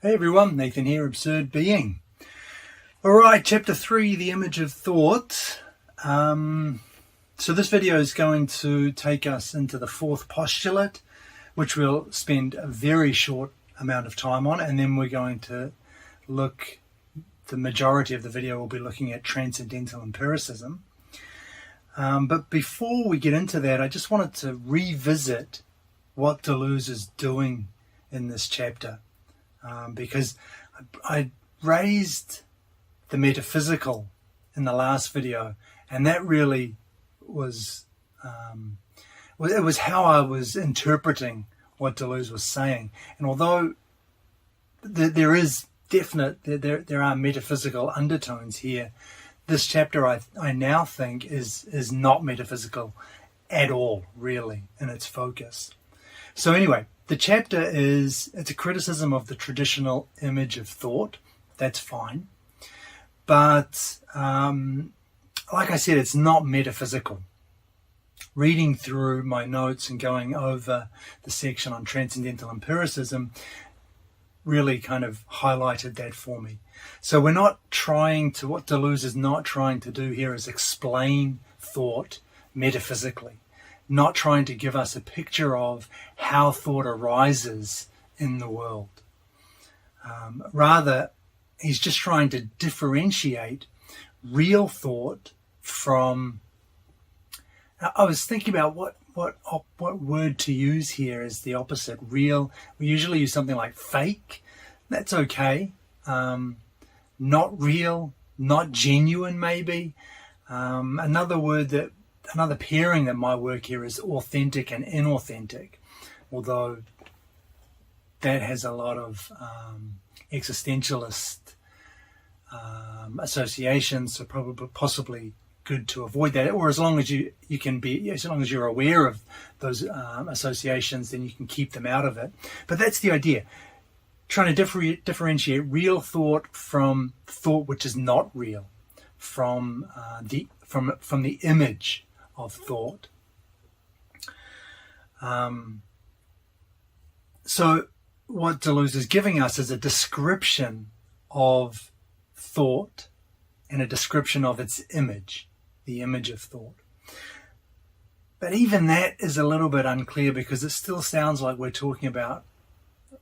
Hey everyone, Nathan here, Absurd Being. Alright, chapter 3, the image of thought. So this video is going to take us into the fourth postulate, which we'll spend a very short amount of time on, and then we're going to look, the majority of the video will be looking at transcendental empiricism. But before we get into that, I just wanted to revisit what Deleuze is doing in this chapter. Because I raised the metaphysical in the last video, and that really was it was how I was interpreting what Deleuze was saying. And although there are metaphysical undertones here, this chapter I now think is not metaphysical at all, really, in its focus. So anyway, the chapter it's a criticism of the traditional image of thought. That's fine. But like I said, it's not metaphysical. Reading through my notes and going over the section on transcendental empiricism really kind of highlighted that for me. So what Deleuze is not trying to do here is explain thought metaphysically. Not trying to give us a picture of how thought arises in the world. Rather, he's just trying to differentiate real thought from... I was thinking about what word to use here as the opposite. Real, we usually use something like fake. That's okay. Not real, not genuine maybe. Another pairing that might work here is authentic and inauthentic, although that has a lot of existentialist associations, so possibly good to avoid that. Or as long as as long as you're aware of those associations, then you can keep them out of it. But that's the idea, trying to differentiate real thought from thought which is not real, from the image of thought. So what Deleuze is giving us is a description of thought and a description of its image, the image of thought. But even that is a little bit unclear, because it still sounds like we're talking about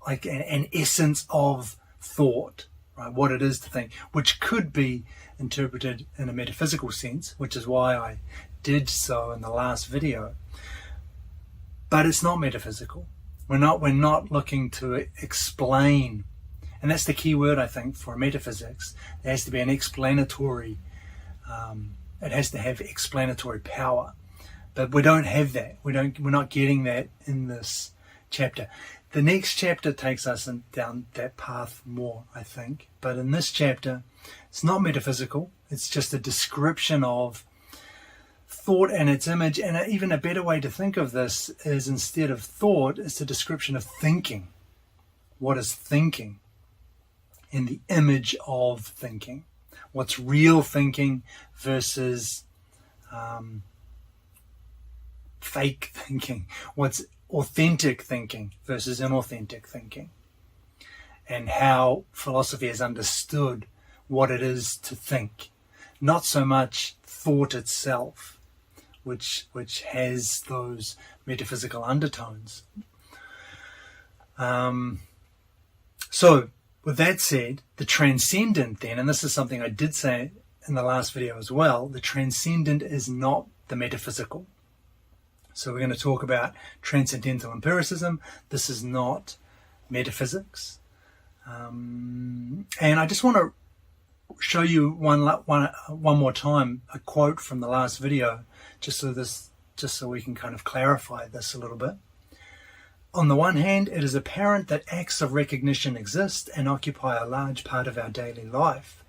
like an essence of thought, right? What it is to think, which could be interpreted in a metaphysical sense, which is why I did so in the last video. But it's not metaphysical. We're not looking to explain, and that's the key word, I think, for metaphysics. There has to be an explanatory, it has to have explanatory power. But we don't have that. We're not getting that in this chapter. The next chapter takes us down that path more, I think. But in this chapter, it's not metaphysical. It's just a description of thought and its image. And even a better way to think of this is, instead of thought, it's a description of thinking. What is thinking? In the image of thinking. What's real thinking versus fake thinking? What's authentic thinking versus inauthentic thinking? And how philosophy has understood what it is to think. Not so much thought itself, which has those metaphysical undertones. So with that said, the transcendent then, and this is something I did say in the last video as well, the transcendent is not the metaphysical. So we're going to talk about transcendental empiricism. This is not metaphysics. And I just want to show you one more time a quote from the last video, just so we can kind of clarify this a little bit. On the one hand, it is apparent that acts of recognition exist and occupy a large part of our daily life.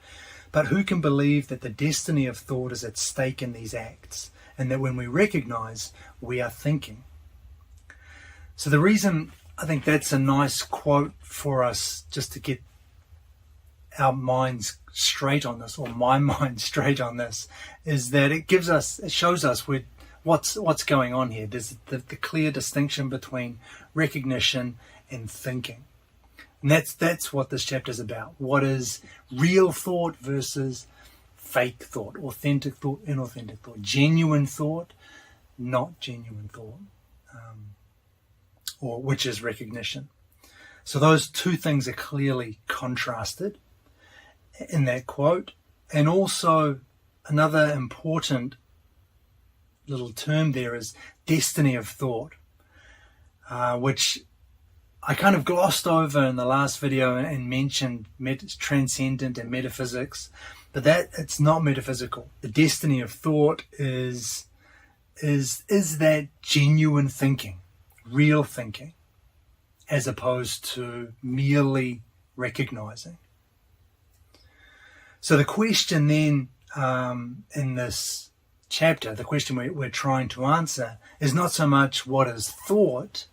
But who can believe that the destiny of thought is at stake in these acts, and that when we recognize, we are thinking? So the reason I think that's a nice quote for us, just to get our minds straight on this, or my mind straight on this, is that it shows us what's going on here. There's the clear distinction between recognition and thinking. And that's what this chapter is about. What is real thought versus fake thought, authentic thought, inauthentic thought, genuine thought, not genuine thought, or which is recognition. So those two things are clearly contrasted in that quote. And also another important little term there is destiny of thought, which I kind of glossed over in the last video and mentioned transcendent and metaphysics, but that it's not metaphysical. The destiny of thought is that genuine thinking, real thinking, as opposed to merely recognizing. So the question then in this chapter, the question we're trying to answer is not so much what is thought,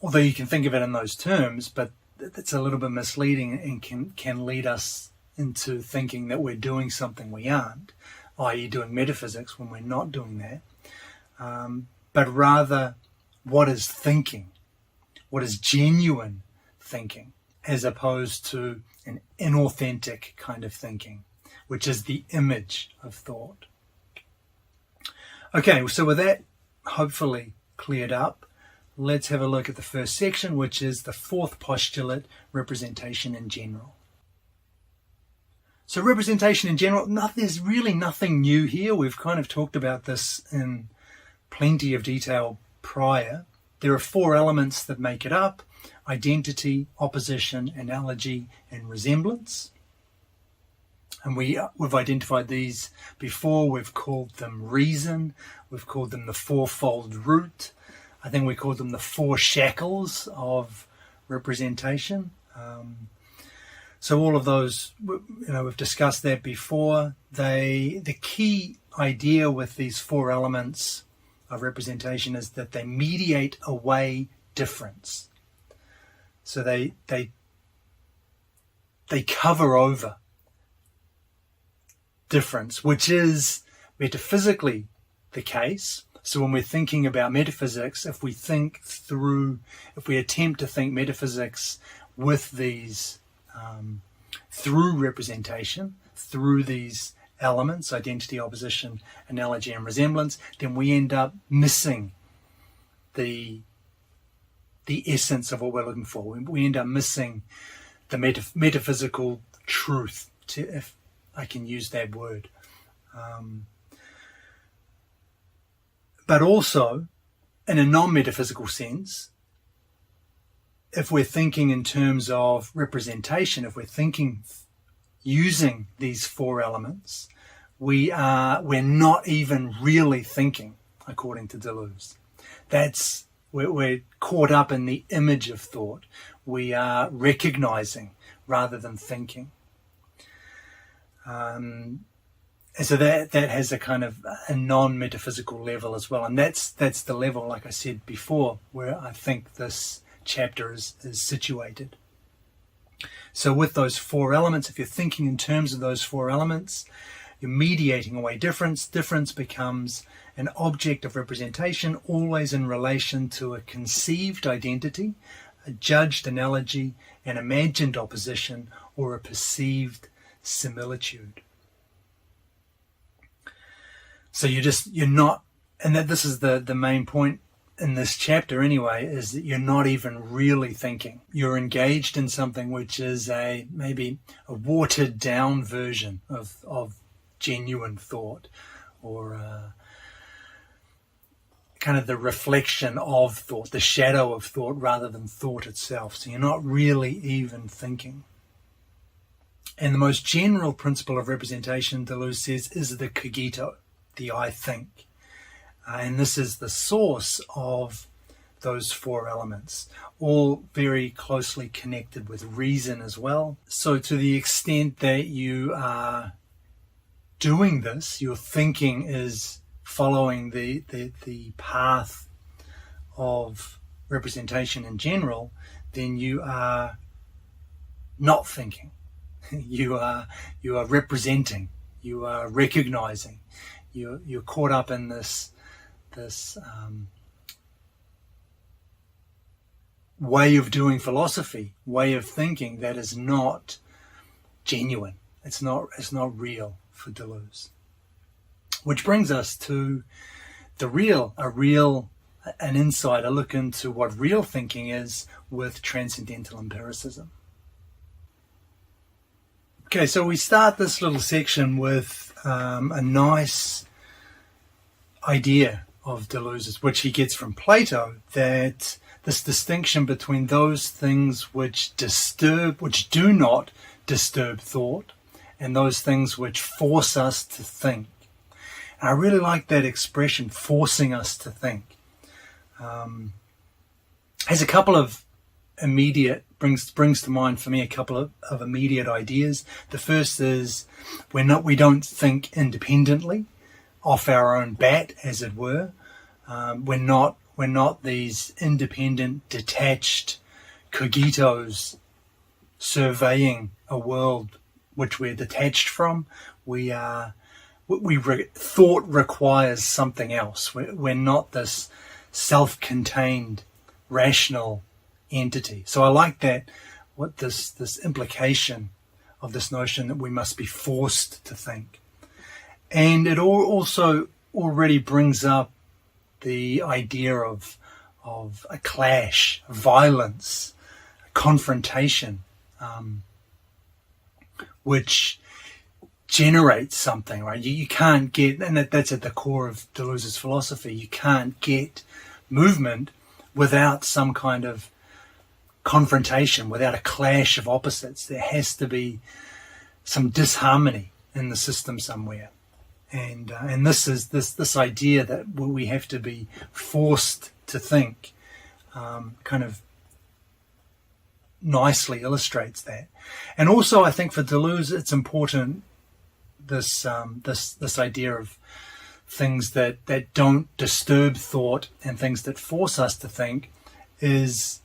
although you can think of it in those terms, but it's a little bit misleading and can lead us into thinking that we're doing something we aren't, i.e. doing metaphysics when we're not doing that, but rather what is thinking, what is genuine thinking, as opposed to an inauthentic kind of thinking, which is the image of thought. Okay, so with that hopefully cleared up, let's have a look at the first section, which is the fourth postulate, representation in general. So representation in general, there's really nothing new here. We've kind of talked about this in plenty of detail prior. There are four elements that make it up: identity, opposition, analogy, and resemblance. And we've identified these before. We've called them reason. We've called them the fourfold root. I think we called them the four shackles of representation. So all of those, we've discussed that before. The key idea with these four elements of representation is that they mediate away difference. So they cover over difference, which is metaphysically the case. So when we're thinking about metaphysics, if we attempt to think metaphysics with these, through representation, through these elements, identity, opposition, analogy, and resemblance, then we end up missing the essence of what we're looking for. We end up missing the metaphysical truth, if I can use that word. But also, in a non-metaphysical sense, if we're thinking in terms of representation, if we're thinking using these four elements, we're not even really thinking, according to Deleuze. We're caught up in the image of thought. We are recognizing rather than thinking. And so that has a kind of a non-metaphysical level as well. And that's the level, like I said before, where I think this chapter is situated. So with those four elements, if you're thinking in terms of those four elements, you're mediating away difference. Difference becomes an object of representation, always in relation to a conceived identity, a judged analogy, an imagined opposition, or a perceived similitude. So you're not, and this is the main point in this chapter anyway, is that you're not even really thinking. You're engaged in something which is maybe a watered down version of genuine thought, or kind of the reflection of thought, the shadow of thought rather than thought itself. So you're not really even thinking. And the most general principle of representation, Deleuze says, is the cogito, the I think. And this is the source of those four elements, all very closely connected with reason as well. So to the extent that you are doing this, your thinking is following the path of representation in general, then you are not thinking. You are representing. You are recognizing. You're caught up in this way of doing philosophy, way of thinking that is not genuine. It's not real for Deleuze. Which brings us to an insight, a look into what real thinking is with transcendental empiricism. Okay, so we start this little section with a nice idea of Deleuze's, which he gets from Plato, that this distinction between those things which do not disturb thought, and those things which force us to think. And I really like that expression, forcing us to think. Has a couple of brings to mind for me a couple of immediate ideas. The first is we don't think independently, off our own bat, as it were. We're not these independent, detached cogitos surveying a world which we're detached from. Thought requires something else. We're not this self-contained, rational entity. So I like that, what this implication of this notion that we must be forced to think. And it also already brings up the idea of a clash, violence, a confrontation, which generates something, right? You can't get, and that's at the core of Deleuze's philosophy, you can't get movement without some kind of confrontation, without a clash of opposites. There has to be some disharmony in the system somewhere. And this idea that we have to be forced to think kind of nicely illustrates that. And also, I think for Deleuze, it's important, this idea of things that don't disturb thought and things that force us to think is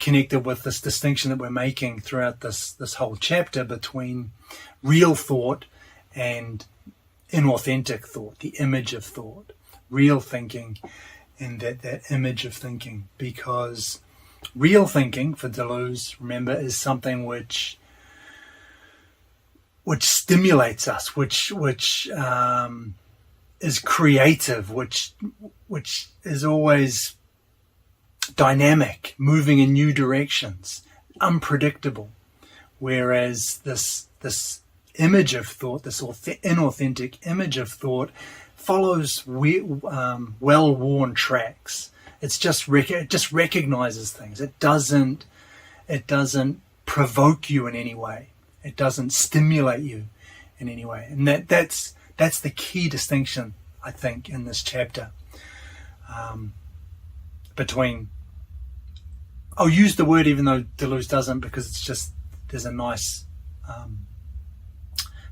connected with this distinction that we're making throughout this whole chapter between real thought and inauthentic thought, the image of thought, real thinking and that image of thinking. Because real thinking for Deleuze, remember, is something which stimulates us, which is creative, which is always dynamic, moving in new directions, unpredictable. Whereas this image of thought, this inauthentic image of thought, follows well-worn tracks. It just recognizes things. It doesn't provoke you in any way. It doesn't stimulate you in any way. And that's the key distinction, I think, in this chapter, between, I'll use the word even though Deleuze doesn't, because it's just, there's a nice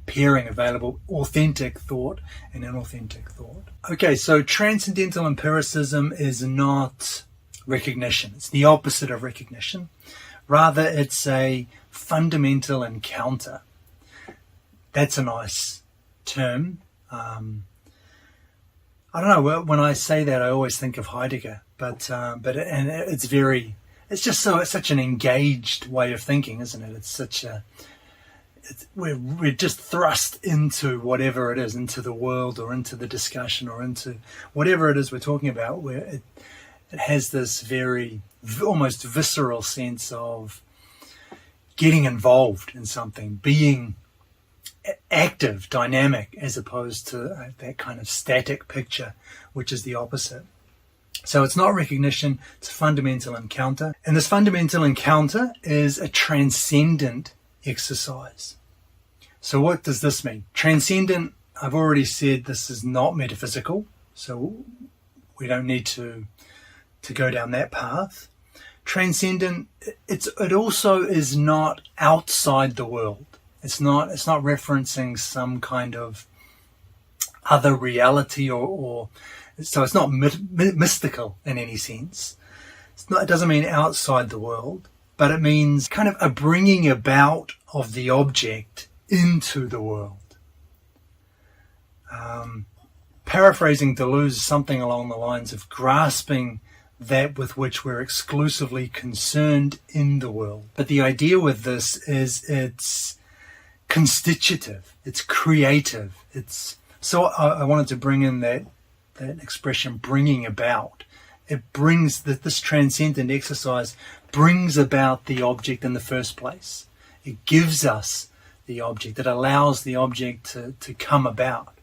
pairing available, authentic thought and inauthentic thought. Okay, so transcendental empiricism is not recognition. It's the opposite of recognition. Rather, it's a fundamental encounter. That's a nice term. I don't know, when I say that I always think of Heidegger, but it's such an engaged way of thinking, isn't it? We're just thrust into whatever it is, into the world or into the discussion or into whatever it is we're talking about, where it has this very almost visceral sense of getting involved in something, being active, dynamic, as opposed to that kind of static picture, which is the opposite. So it's not recognition, it's a fundamental encounter. And this fundamental encounter is a transcendent exercise. So what does this mean? Transcendent, I've already said this is not metaphysical, so we don't need to go down that path. Transcendent, it also is not outside the world. It's not referencing some kind of other reality or so it's not mystical in any sense. It doesn't mean outside the world, but it means kind of a bringing about of the object into the world. Paraphrasing Deleuze, something along the lines of grasping that with which we're exclusively concerned in the world. But the idea with this is it's constitutive, it's creative. So I wanted to bring in that expression, bringing about. It brings this transcendent exercise brings about the object in the first place. It gives us the object. It allows the object to come about.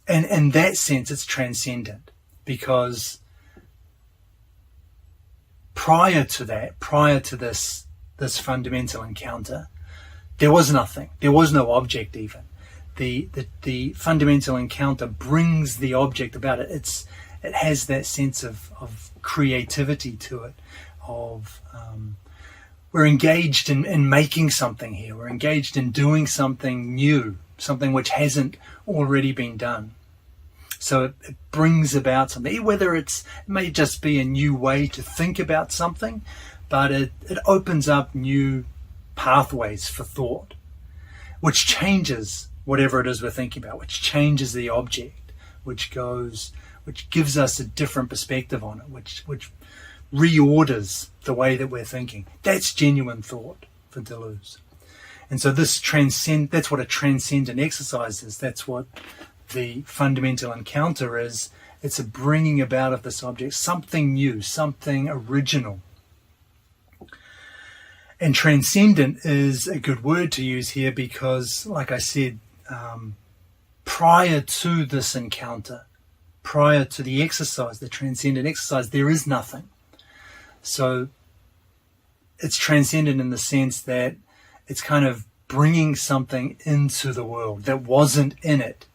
And in that sense, it's transcendent, because prior to this fundamental encounter, there was nothing. There was no object even. The fundamental encounter brings the object about it. It has that sense of creativity to it, we're engaged in making something here. We're engaged in doing something new, something which hasn't already been done. So it brings about something, whether it may just be a new way to think about something, but it opens up new pathways for thought, which changes whatever it is we're thinking about, which changes the object, which gives us a different perspective on it, which reorders the way that we're thinking. That's genuine thought for Deleuze. And so that's what a transcendent exercise is. That's what the fundamental encounter is. It's a bringing about of this object, something new, something original. And transcendent is a good word to use here because, like I said, prior to this encounter, prior to the exercise, the transcendent exercise, there is nothing. So it's transcendent in the sense that it's kind of bringing something into the world that wasn't in it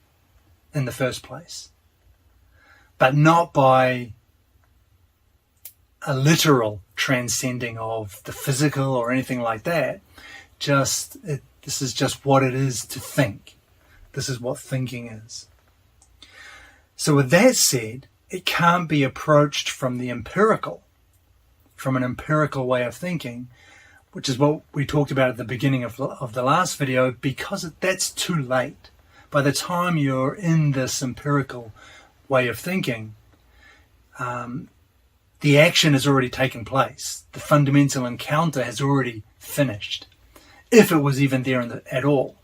in the first place, but not by a literal transcending of the physical or anything like that. This is just what it is to think. This is what thinking is. So with that said, it can't be approached from an empirical way of thinking, which is what we talked about at the beginning of the last video, because that's too late. By the time you're in this empirical way of thinking, the action has already taken place. The fundamental encounter has already finished, if it was even there at all.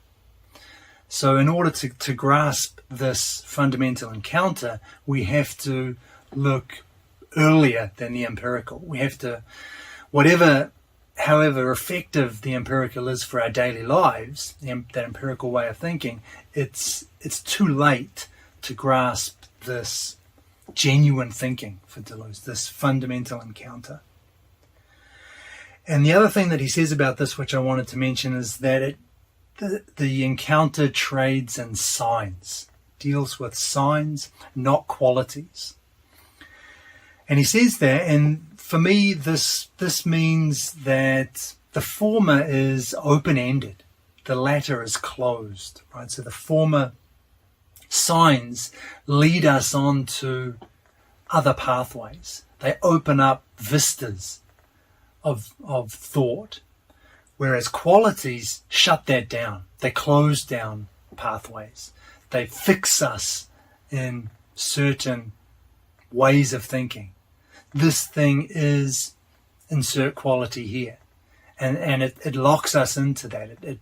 So in order to grasp this fundamental encounter, we have to look earlier than the empirical. We have to, however effective the empirical is for our daily lives, that empirical way of thinking, it's too late to grasp this genuine thinking for Deleuze, this fundamental encounter. And the other thing that he says about this, which I wanted to mention, is that the encounter trades in signs, deals with signs, not qualities. And he says that, and for me, this means that the former is open-ended, the latter is closed, right? So the former signs lead us on to other pathways. They open up vistas of thought, whereas qualities shut that down. They close down pathways. They fix us in certain ways of thinking. This thing is, insert quality here, and it locks us into that.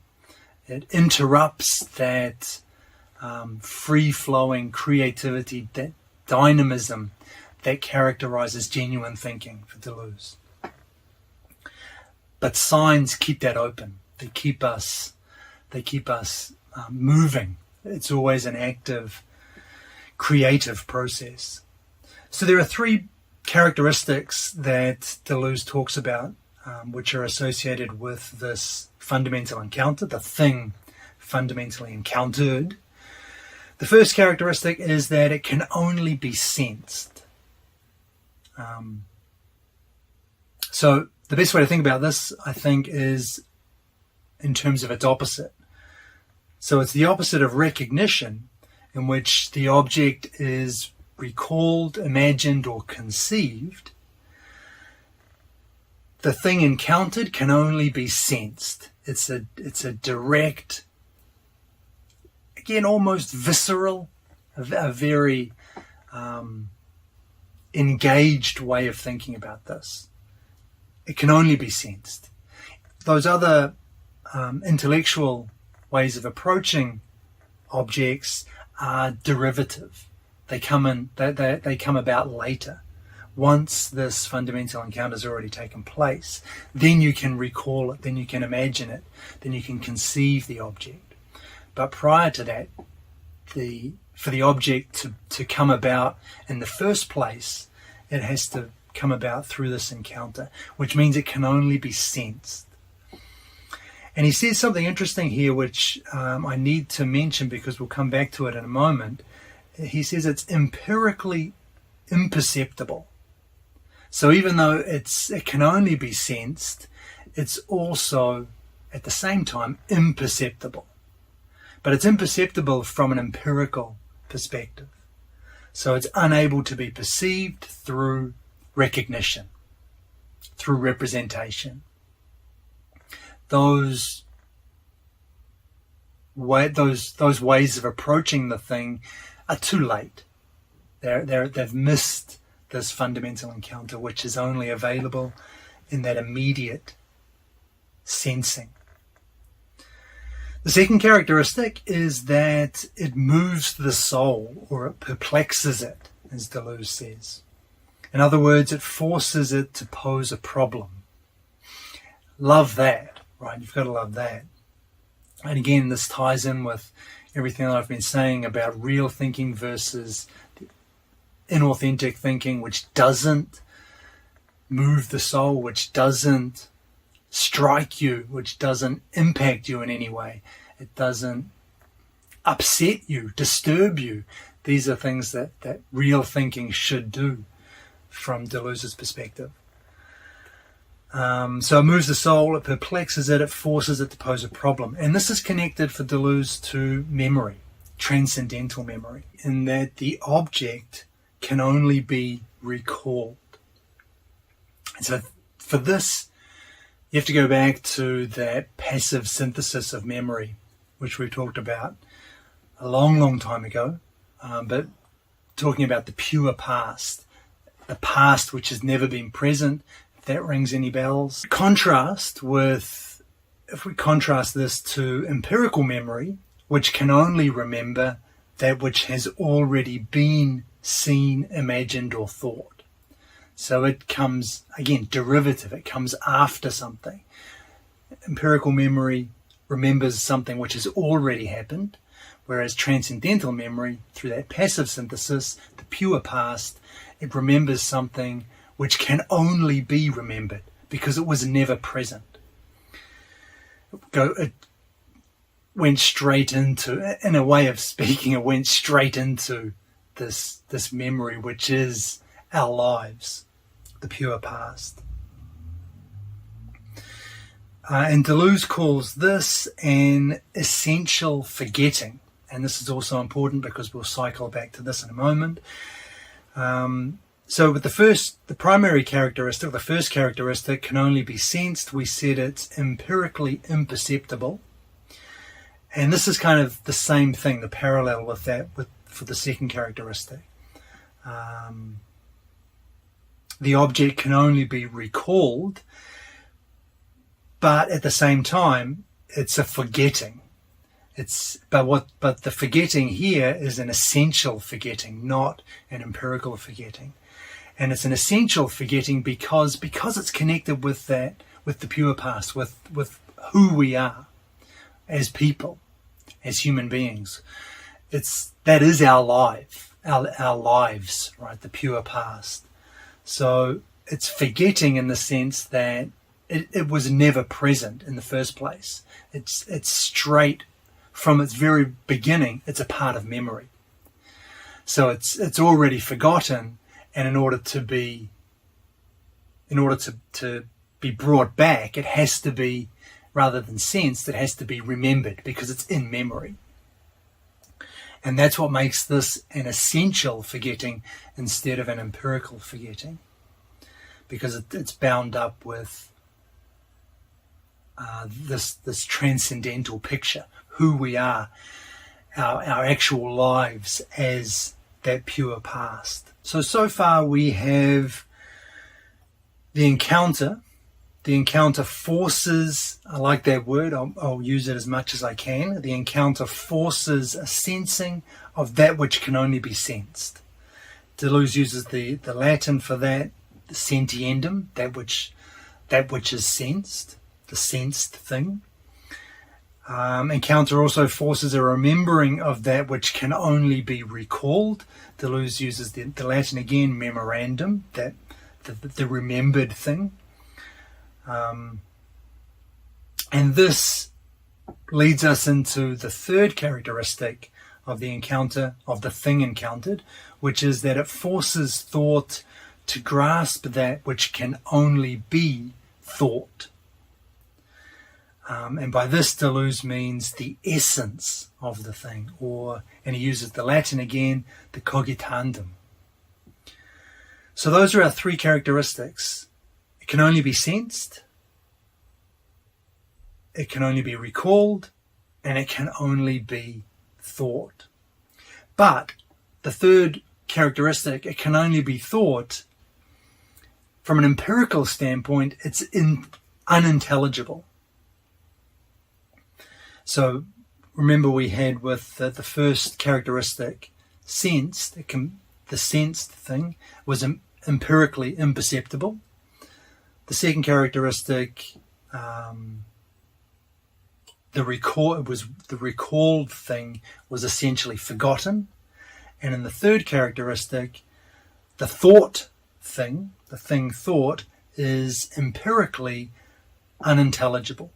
It interrupts that free-flowing creativity, that dynamism that characterizes genuine thinking for Deleuze. But signs keep that open. They keep us moving. It's always an active, creative process. So there are three characteristics that Deleuze talks about, which are associated with this fundamental encounter, the thing fundamentally encountered. The first characteristic is that it can only be sensed. So the best way to think about this, I think, is in terms of its opposite. So it's the opposite of recognition, in which the object is recalled, imagined, or conceived. The thing encountered can only be sensed. It's a direct, again, almost visceral, a very engaged way of thinking about this. It can only be sensed. Those other intellectual ways of approaching objects are derivative. They come about later. Once this fundamental encounter has already taken place, then you can recall it, then you can imagine it, then you can conceive the object. But prior to that, for the object to come about in the first place, it has to come about through this encounter, which means it can only be sensed. And he says something interesting here, which I need to mention because we'll come back to it in a moment. He says it's empirically imperceptible. So even though it can only be sensed, it's also at the same time imperceptible. But it's imperceptible from an empirical perspective. So it's unable to be perceived through recognition, through representation. Those ways of approaching the thing are too late. They've missed this fundamental encounter, which is only available in that immediate sensing. The second characteristic is that it moves the soul, or it perplexes it, as Deleuze says. In other words, it forces it to pose a problem. Love that, right? You've got to love that. And again, this ties in with everything that I've been saying about real thinking versus inauthentic thinking, which doesn't move the soul, which doesn't strike you, which doesn't impact you in any way. It doesn't upset you, disturb you. These are things that real thinking should do from Deleuze's perspective. So it moves the soul, it perplexes it, it forces it to pose a problem. And this is connected for Deleuze to memory, transcendental memory, in that the object can only be recalled. And so for this, you have to go back to that passive synthesis of memory, which we talked about a long, long time ago, but talking about the pure past, the past which has never been present, if that rings any bells. If we contrast this to empirical memory, which can only remember that which has already been seen, imagined, or thought. So it comes, again, derivative. It comes after something. Empirical memory remembers something which has already happened, whereas transcendental memory, through that passive synthesis, the pure past, it remembers something which can only be remembered because it was never present. It went straight into, in a way of speaking, it went straight into this memory, which is our lives, the pure past. And Deleuze calls this an essential forgetting. And this is also important because we'll cycle back to this in a moment. So with the primary characteristic, the first characteristic can only be sensed. We said it's empirically imperceptible. And this is kind of the same thing, the parallel with that for the second characteristic. The object can only be recalled, but at the same time, it's a forgetting. But the forgetting here is an essential forgetting, not an empirical forgetting. And it's an essential forgetting because it's connected with the pure past, with who we are as people, as human beings. That is our life, our lives, right? The pure past. So it's forgetting in the sense that it was never present in the first place. It's straight from its very beginning. It's a part of memory. So it's already forgotten, and in order to be brought back, it has to be, rather than sensed, it has to be remembered because it's in memory. And that's what makes this an essential forgetting instead of an empirical forgetting, because it's bound up with this transcendental picture, who we are, our actual lives as that pure past. So far we have the encounter. The encounter forces, I like that word, I'll use it as much as I can. The encounter forces a sensing of that which can only be sensed. Deleuze uses the Latin for that, the sentiendum, that which is sensed, the sensed thing. Encounter also forces a remembering of that which can only be recalled. Deleuze uses the Latin again, memorandum, that the remembered thing. And this leads us into the third characteristic of the encounter, of the thing encountered, which is that it forces thought to grasp that which can only be thought. And by this, Deleuze means the essence of the thing, and he uses the Latin again, the cogitandum. So those are our three characteristics. It can only be sensed, it can only be recalled, and it can only be thought. But the third characteristic, it can only be thought, from an empirical standpoint, it's unintelligible. So remember we had with the first characteristic, sensed, the sensed thing was empirically imperceptible. The second characteristic, the recalled thing was essentially forgotten. And in the third characteristic, the thought thing, the thing thought, is empirically unintelligible.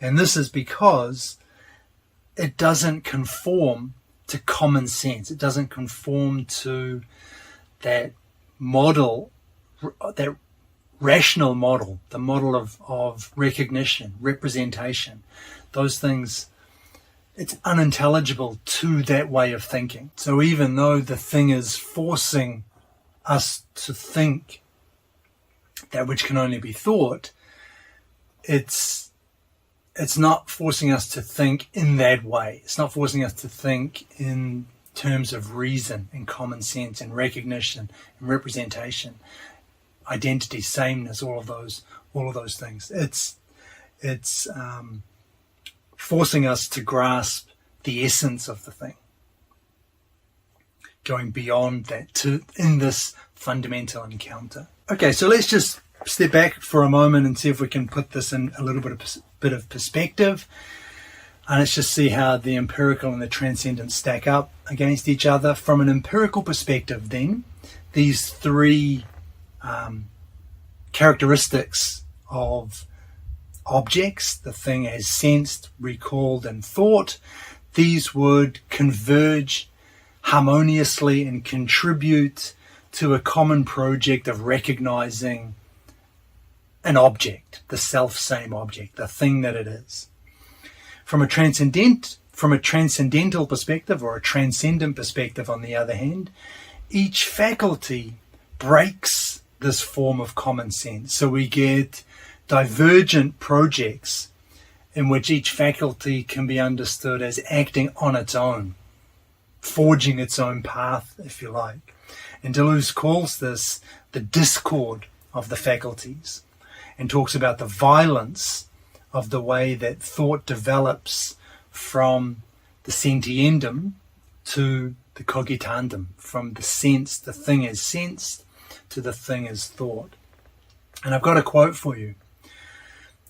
And this is because it doesn't conform to common sense. It doesn't conform to that model, that rational model, the model of recognition, representation. Those things, it's unintelligible to that way of thinking. So even though the thing is forcing us to think that which can only be thought, it's not forcing us to think in that way. It's not forcing us to think in terms of reason and common sense and recognition and representation, identity, sameness, all of those things. It's forcing us to grasp the essence of the thing, going beyond that in this fundamental encounter. Okay, so let's just step back for a moment and see if we can put this in a little bit of perspective. And let's just see how the empirical and the transcendent stack up against each other. From an empirical perspective, then, these three characteristics of objects, the thing as sensed, recalled, and thought, these would converge harmoniously and contribute to a common project of recognizing an object, the self-same object, the thing that it is. From a transcendental perspective, or a transcendent perspective, on the other hand, each faculty breaks this form of common sense. So we get divergent projects in which each faculty can be understood as acting on its own, forging its own path, if you like. And Deleuze calls this the discord of the faculties, and talks about the violence of the way that thought develops from the sentiendum to the cogitandum, from the sense, the thing as sensed, to the thing as thought. And I've got a quote for you.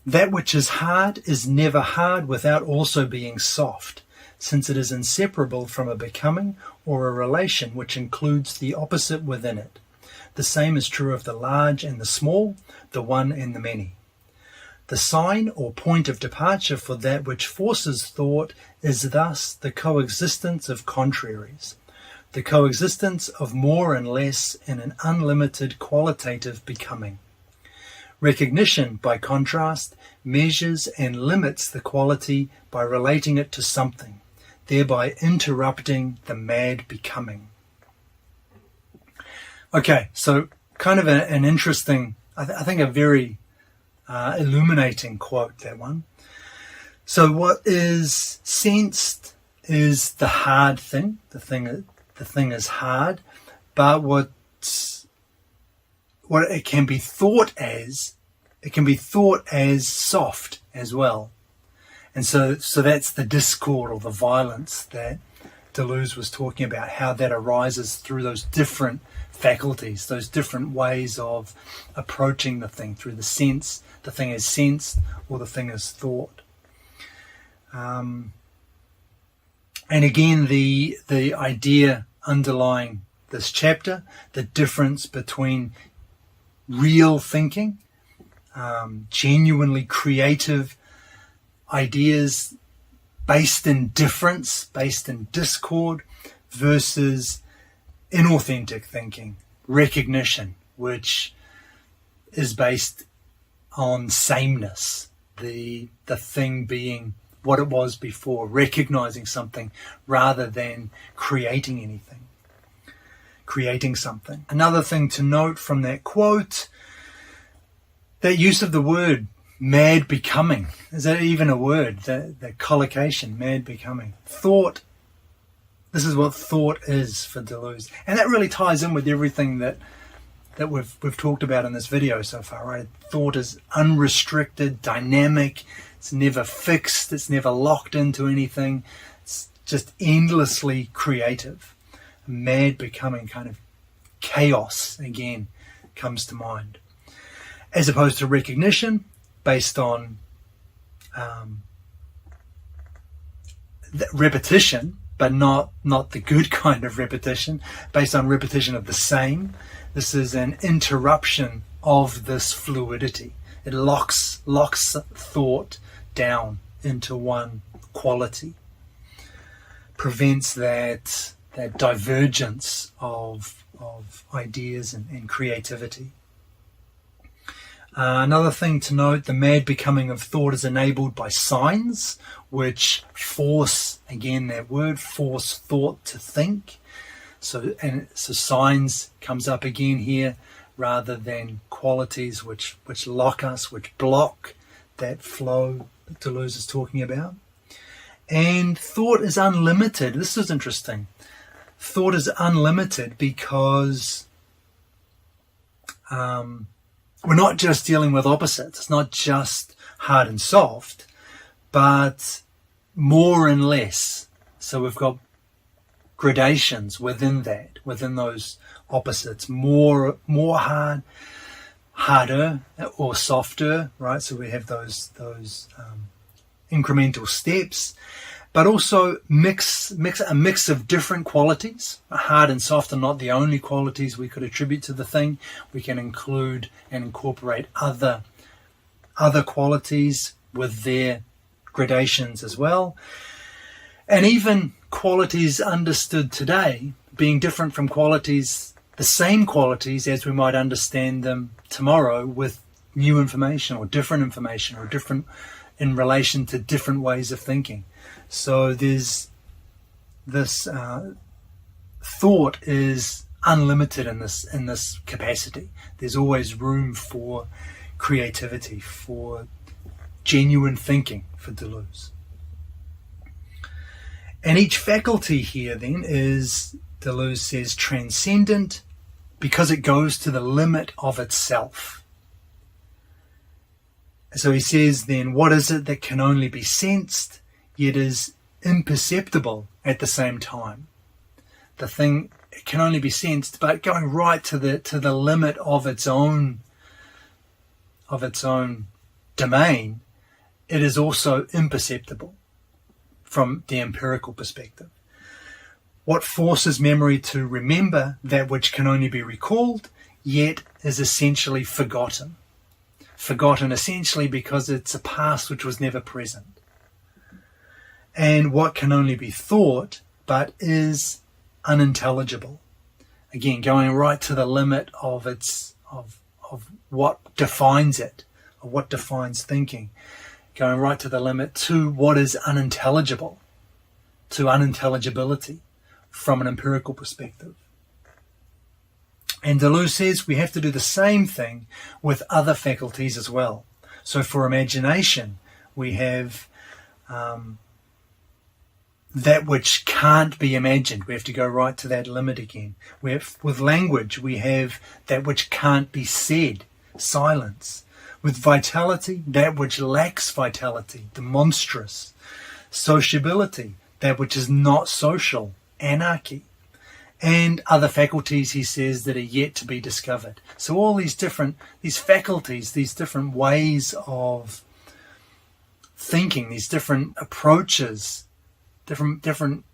That which is hard is never hard without also being soft, since it is inseparable from a becoming or a relation which includes the opposite within it. The same is true of the large and the small, the one and the many. The sign or point of departure for that which forces thought is thus the coexistence of contraries, the coexistence of more and less in an unlimited qualitative becoming. Recognition, by contrast, measures and limits the quality by relating it to something, thereby interrupting the mad becoming. Okay, so kind of an interesting, I think a very illuminating quote, that one. So what is sensed is the hard thing. The thing is hard, but what it can be thought as. It can be thought as soft as well. And so that's the discord or the violence that Deleuze was talking about, how that arises through those different faculties, those different ways of approaching the thing, through the sense, the thing is sensed or the thing is thought. And again, the idea underlying this chapter, the difference between real thinking, genuinely creative ideas based in difference, based in discord, versus inauthentic thinking, recognition, which is based on sameness, the thing being what it was before, recognizing something rather than creating anything, creating something. Another thing to note from that quote, that use of the word mad becoming. Is that even a word? The collocation, mad becoming. Thought, this is what thought is for Deleuze. And that really ties in with everything that we've talked about in this video so far, right? Thought is unrestricted, dynamic, it's never fixed, it's never locked into anything. It's just endlessly creative. Mad becoming, kind of chaos, again, comes to mind. As opposed to recognition, based on repetition, but not the good kind of repetition, based on repetition of the same. This is an interruption of this fluidity. It locks thought down into one quality, prevents that divergence of ideas and creativity. Another thing to note, the mad becoming of thought is enabled by signs, which force, again that word, force thought to think. So signs comes up again here, rather than qualities which lock us, which block that flow that Deleuze is talking about. And thought is unlimited. This is interesting. Thought is unlimited because we're not just dealing with opposites. It's not just hard and soft, but more and less. So we've got gradations within that, within those opposites. More hard, harder, or softer, right? So we have those incremental steps, but also a mix of different qualities. Hard and soft are not the only qualities we could attribute to the thing. We can include and incorporate other qualities with their gradations as well. And even qualities understood today being different from qualities, the same qualities as we might understand them tomorrow with new information or different in relation to different ways of thinking. So there's this thought is unlimited in this capacity. There's always room for creativity, for genuine thinking for Deleuze. And each faculty here then is, Deleuze says, transcendent because it goes to the limit of itself. So he says then, what is it that can only be sensed, yet is imperceptible at the same time? The thing can only be sensed, but going right to the limit of its own domain, it is also imperceptible from the empirical perspective. What forces memory to remember that which can only be recalled, yet is essentially forgotten? Forgotten essentially because it's a past which was never present. And what can only be thought, but is unintelligible. Again, going right to the limit of what defines it, of what defines thinking. Going right to the limit to what is unintelligible, to unintelligibility from an empirical perspective. And Deleuze says we have to do the same thing with other faculties as well. So for imagination, we have the that which can't be imagined. We have to go right to that limit again. With language, we have that which can't be said, silence. With vitality, that which lacks vitality, the monstrous. Sociability, that which is not social, anarchy. And other faculties, he says, that are yet to be discovered. So all these faculties, these different ways of thinking, these different approaches, different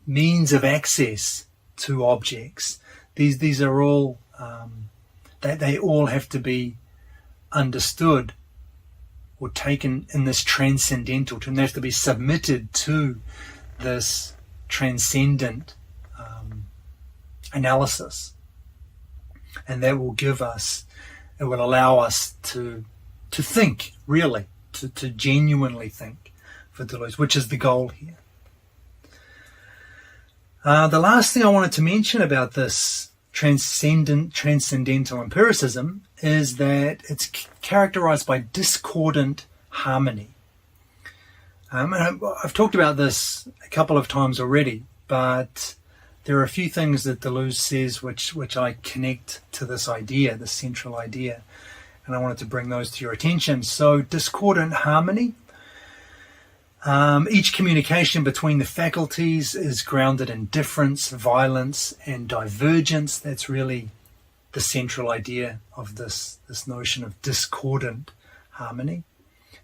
means of access to objects, these are all, they all have to be understood or taken in this transcendental term. They have to be submitted to this transcendent analysis, and that will it will allow us to think, really, to genuinely think for Deleuze, which is the goal here. The last thing I wanted to mention about this transcendental empiricism is that it's characterized by discordant harmony. And I've talked about this a couple of times already, but there are a few things that Deleuze says which I connect to this idea, this central idea, and I wanted to bring those to your attention. So, discordant harmony. Each communication between the faculties is grounded in difference, violence, and divergence. That's really the central idea of this notion of discordant harmony.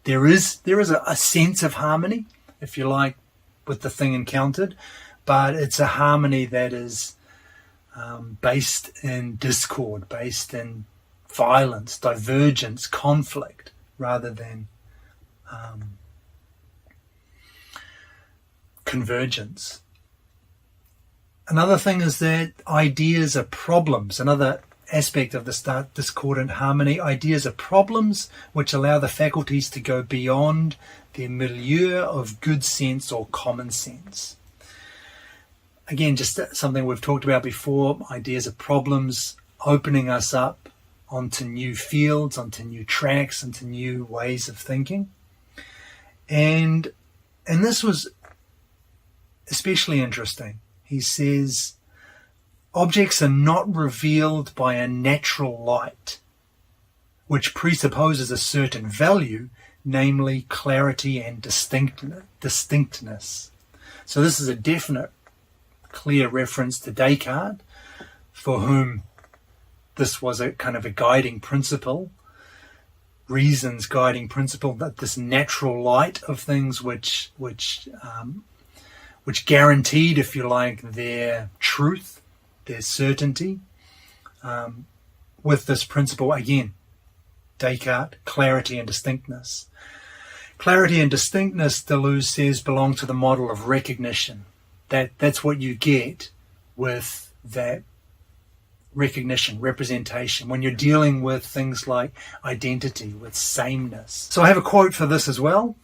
There is a sense of harmony, if you like, with the thing encountered, but it's a harmony that is based in discord, based in violence, divergence, conflict, rather than convergence. Another thing is that ideas are problems. Another aspect of this discordant harmony, ideas are problems which allow the faculties to go beyond their milieu of good sense or common sense. Again, just something we've talked about before, ideas are problems, opening us up onto new fields, onto new tracks, onto new ways of thinking. And this was especially interesting. He says, objects are not revealed by a natural light, which presupposes a certain value, namely clarity and distinctness. So this is a definite, clear reference to Descartes, for whom this was a kind of a guiding principle, reason's guiding principle, that this natural light of things which guaranteed, if you like, their truth, their certainty, with this principle, again, Descartes, clarity and distinctness. Clarity and distinctness, Deleuze says, belong to the model of recognition. That's what you get with that recognition, representation, when you're dealing with things like identity, with sameness. So I have a quote for this as well.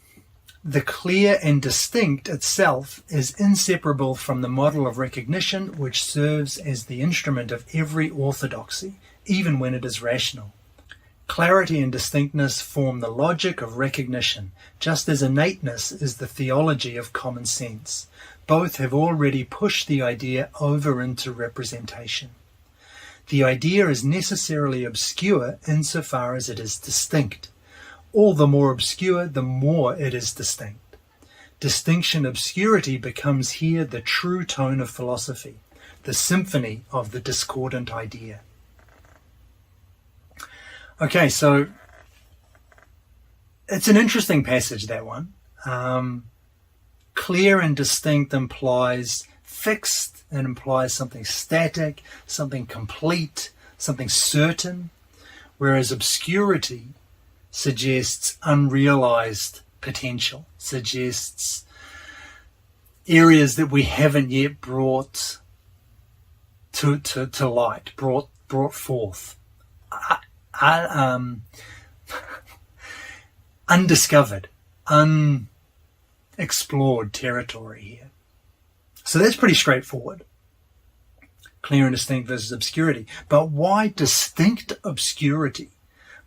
The clear and distinct itself is inseparable from the model of recognition, which serves as the instrument of every orthodoxy, even when it is rational. Clarity and distinctness form the logic of recognition, just as innateness is the theology of common sense. Both have already pushed the idea over into representation. The idea is necessarily obscure insofar as it is distinct. All the more obscure, the more it is distinct. Distinction obscurity becomes here the true tone of philosophy, the symphony of the discordant idea. Okay, so it's an interesting passage, that one. Clear and distinct implies fixed, and implies something static, something complete, something certain, whereas obscurity suggests unrealized potential, suggests areas that we haven't yet brought to light, brought forth, undiscovered, unexplored territory here. So that's pretty straightforward. Clear and distinct versus obscurity. But why distinct obscurity?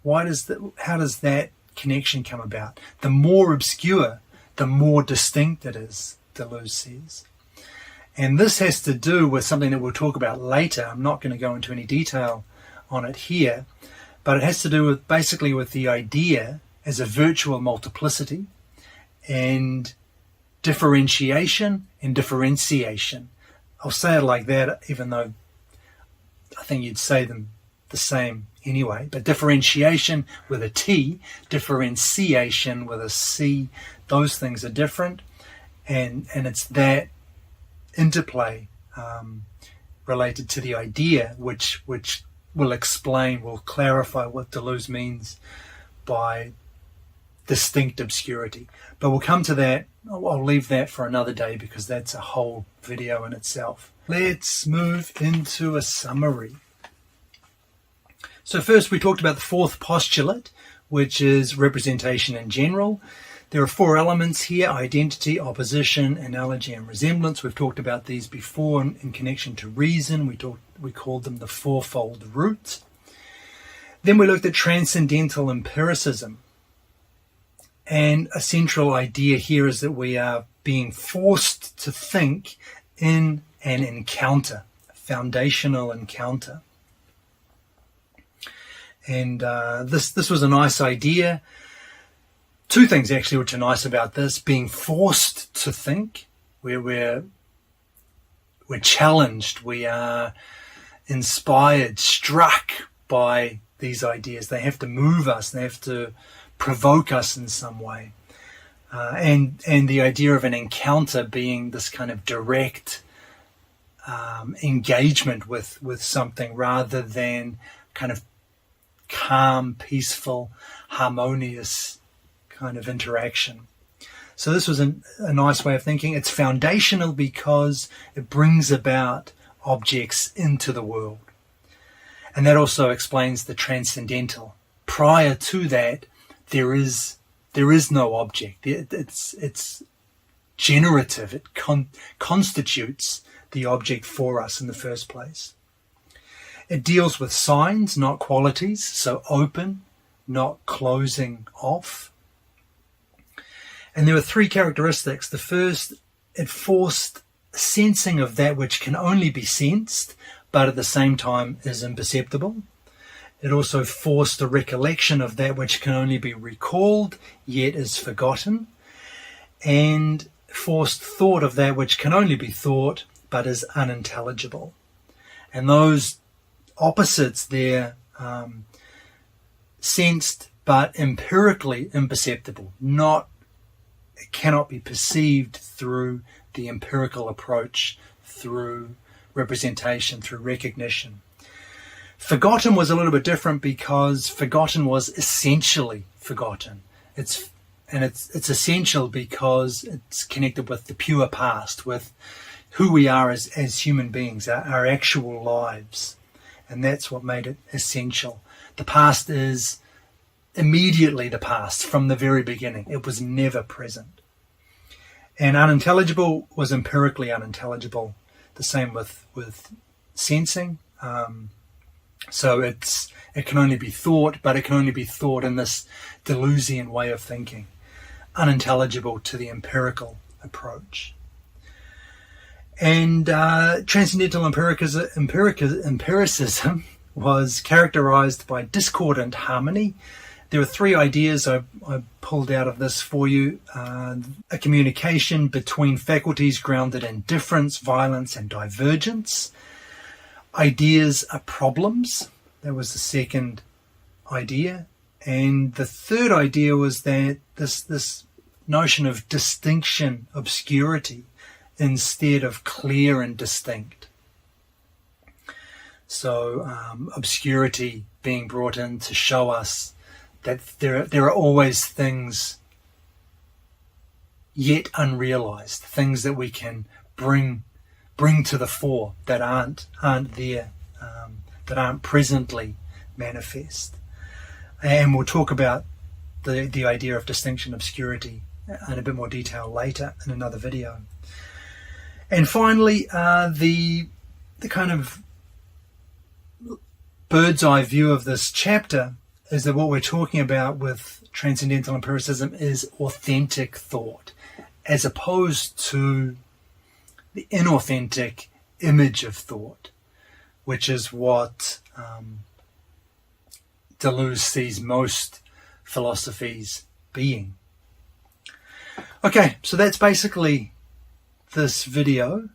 How does that connection come about? The more obscure, the more distinct it is. Deleuze says. And this has to do with something that we'll talk about later. I'm not going to go into any detail on it here, but it has to do with basically with the idea as a virtual multiplicity and differentiation and differentiation. I'll say it like that, even though I think you'd say them the same anyway. But differentiation with a T, differentiation with a C, those things are different. And it's that interplay related to the idea which will explain, will clarify what Deleuze means by distinct obscurity. But we'll come to that. I'll leave that for another day because that's a whole video in itself. Let's move into a summary. So first we talked about the fourth postulate, which is representation in general. There are four elements here: identity, opposition, analogy, and resemblance. We've talked about these before in connection to reason. We called them the fourfold root. Then we looked at transcendental empiricism. And a central idea here is that we are being forced to think in an encounter, a foundational encounter. And this was a nice idea. Two things actually which are nice about this: being forced to think, where we're challenged, we are inspired, struck by these ideas. They have to move us, they have to provoke us in some way. And the idea of an encounter being this kind of direct engagement with something rather than kind of calm, peaceful, harmonious kind of interaction. So this was a nice way of thinking. It's foundational because it brings about objects into the world. And that also explains the transcendental. Prior to that, there is no object. It's generative. It constitutes the object for us in the first place. It deals with signs, not qualities. So open, not closing off. And there were three characteristics. The first, it forced sensing of that which can only be sensed, but at the same time is imperceptible. It also forced a recollection of that which can only be recalled, yet is forgotten, and forced thought of that which can only be thought, but is unintelligible. And those opposites there, sensed but empirically imperceptible, it cannot be perceived through the empirical approach, through representation, through recognition. Forgotten was a little bit different because forgotten was essentially forgotten. It's essential because it's connected with the pure past, with who we are as human beings, our actual lives. And that's what made it essential. The past is immediately the past from the very beginning. It was never present. And unintelligible was empirically unintelligible. The same with sensing. So it can only be thought, but it can only be thought in this Deleuzian way of thinking, unintelligible to the empirical approach. And transcendental empiricism was characterized by discordant harmony. There are three ideas I pulled out of this for you. A communication between faculties grounded in difference, violence, and divergence. Ideas are problems. That was the second idea. And the third idea was that this notion of distinction, obscurity, instead of clear and distinct. So obscurity being brought in to show us that there are always things yet unrealized, things that we can bring to the fore that aren't there, that aren't presently manifest. And we'll talk about the idea of distinction, obscurity in a bit more detail later in another video. And finally, the kind of bird's eye view of this chapter is that what we're talking about with transcendental empiricism is authentic thought. as opposed to the inauthentic image of thought, which is what Deleuze sees most philosophies being. Okay, so that's basically this video.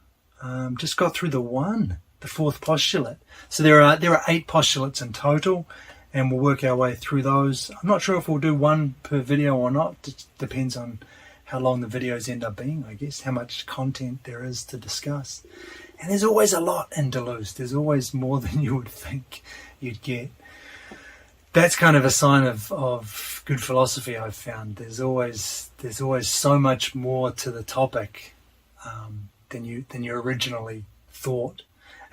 Just got through the fourth postulate. So there are 8 postulates in total, and we'll work our way through those. I'm not sure if we'll do one per video or not. It depends on how long the videos end up being, I guess, how much content there is to discuss. And there's always a lot in Deleuze. There's always more than you would think you'd get. That's kind of a sign of good philosophy, I've found. There's always so much more to the topic than you originally thought.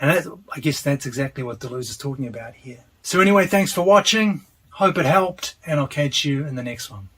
And I guess that's exactly what Deleuze is talking about here. So anyway, thanks for watching. Hope it helped, and I'll catch you in the next one.